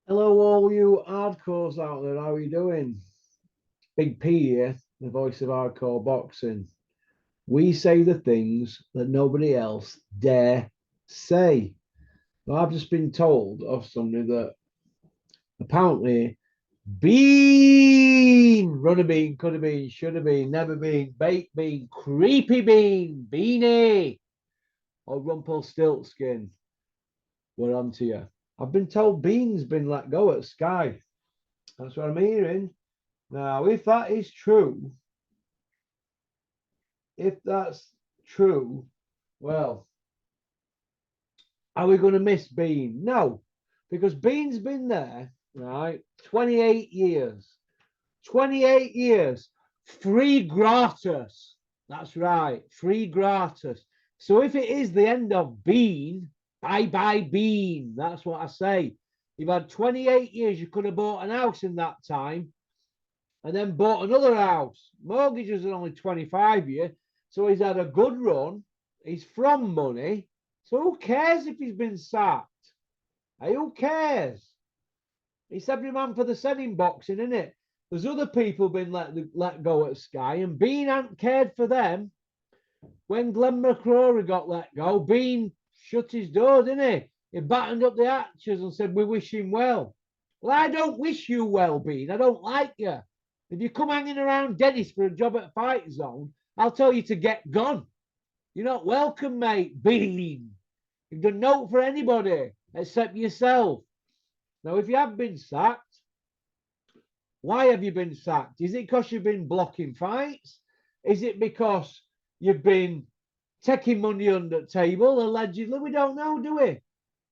Hello, all you hardcores out there. How are you doing? Big P here, the voice of hardcore boxing. We say the things that nobody else dare say. Well, I've just been told of somebody that apparently runner bean, could have been, should have been, never been, baked bean, creepy bean, beanie, or Rumpelstiltskin. We're on to you. I've been told Bean's been let go at Sky. That's what I'm hearing. Now, if that's true, well, are we going to miss Bean? No, because Bean's been there, right? 28 years. 28 years. Free gratis. That's right. Free gratis. So if it is the end of Bean, bye bye Bean. That's what I say. You've had 28 years. You could have bought an house in that time and then bought another house. Mortgages are only 25 years. So he's had a good run. He's from money. So who cares if he's been sacked? Hey, who cares? It's every man for the setting boxing, isn't it? There's other people been let go at Sky, and Bean hadn't cared for them. When Glenn McCrory got let go, Bean shut his door, didn't he? He battened up the hatches and said, "We wish him well." Well, I don't wish you well, Bean. I don't like you. If you come hanging around Dennis for a job at Fight Zone, I'll tell you to get gone. You're not welcome, mate, Bean. You've done no for anybody except yourself. Now, if you have been sacked, why have you been sacked? Is it because you've been blocking fights? Is it because you've been taking money under the table, allegedly? We don't know, do we?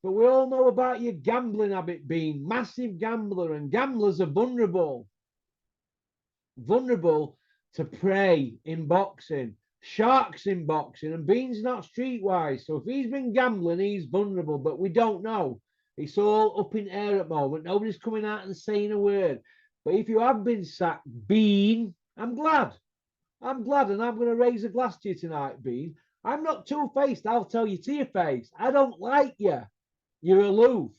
But we all know about your gambling habit being massive gambler, and gamblers are vulnerable to prey in boxing, sharks in boxing, and Bean's not streetwise. So if he's been gambling, he's vulnerable, but we don't know. It's all up in air at the moment. Nobody's coming out and saying a word. But if you have been sacked, Bean, I'm glad. I'm glad, and I'm going to raise a glass to you tonight, Bean. I'm not two-faced. I'll tell you to your face. I don't like you. You're aloof.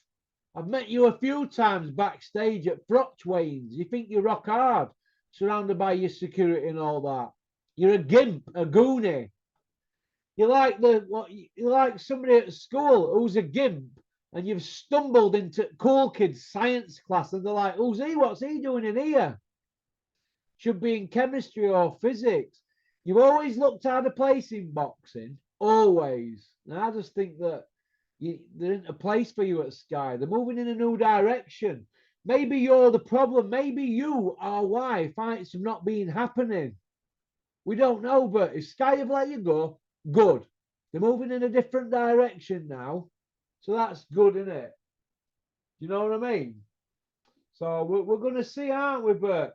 I've met you a few times backstage at Frochwains. You think you rock hard, surrounded by your security and all that. You're a gimp, a goonie. You're like somebody at school who's a gimp, and you've stumbled into cool kids science class, and they're like, "Who's he? What's he doing in here?" Should be in chemistry or physics. You've always looked out of place in boxing, always. And I just think that there isn't a place for you at Sky. They're moving in a new direction. Maybe you're the problem. Maybe you are why fights have not been happening. We don't know, but if Sky have let you go, good. They're moving in a different direction now. So that's good, isn't it? You know what I mean? So we're going to see, aren't we, Bert?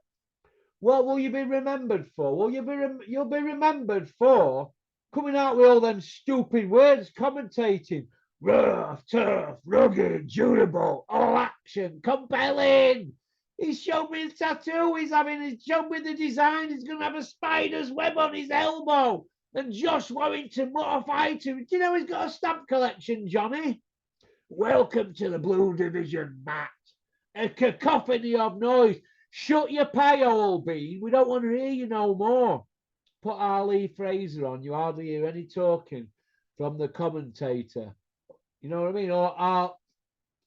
What will you be remembered for? You'll be remembered for coming out with all them stupid words, commentating rough, tough, rugged, durable, all action, compelling. He's showed me the tattoo. He's showed me the design. He's going to have a spider's web on his elbow. And Josh Warrington, what a fighter. Do you know he's got a stamp collection, Johnny? Welcome to the Blue Division, Matt. A cacophony of noise. Shut your pie, old bean. We don't want to hear you no more. Put Ali Fraser on. You hardly hear any talking from the commentator. You know what I mean? Or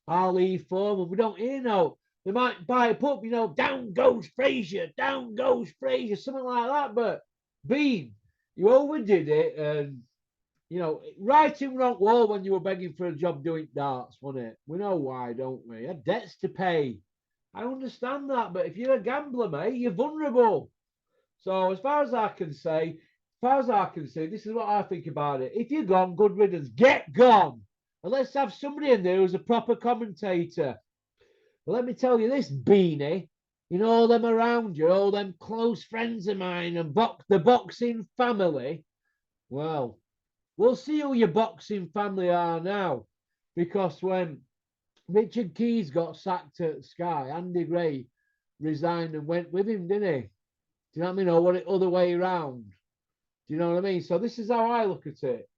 Ali Foreman. We don't hear no. They might buy a pub, down goes Fraser, down goes Fraser, something like that. But Bean, you overdid it, and right in wrong wall when you were begging for a job doing darts, wasn't it? We know why, don't we? You had debts to pay. I understand that, but if you're a gambler, mate, you're vulnerable. So as far as I can say, this is what I think about it. If you're gone, good riddance. Get gone. And let's have somebody in there who's a proper commentator. But let me tell you this, Beanie. All them around you, all them close friends of mine and the boxing family. Well, we'll see who your boxing family are now. Because when Richard Keys got sacked at Sky, Andy Gray resigned and went with him, didn't he? Do you know what I mean? Or what it other way around? Do you know what I mean? So this is how I look at it.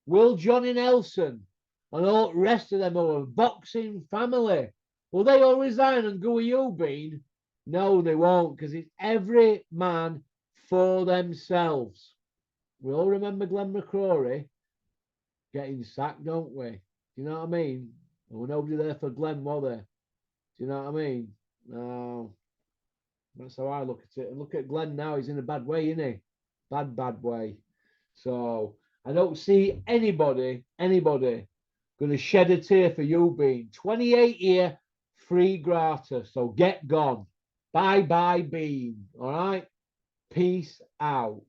Will Johnny Nelson and all the rest of them are a boxing family. Will they all resign and go with you, Bean? No, they won't, because it's every man for themselves. We all remember Glenn McCrory getting sacked, don't we? Do you know what I mean? There was nobody there for Glenn, were there? Do you know what I mean? No. That's how I look at it. And look at Glenn now, he's in a bad way, isn't he? Bad way. So I don't see anybody going to shed a tear for you, Bean. 28 year free gratis. So get gone. Bye bye, Bean. All right. Peace out.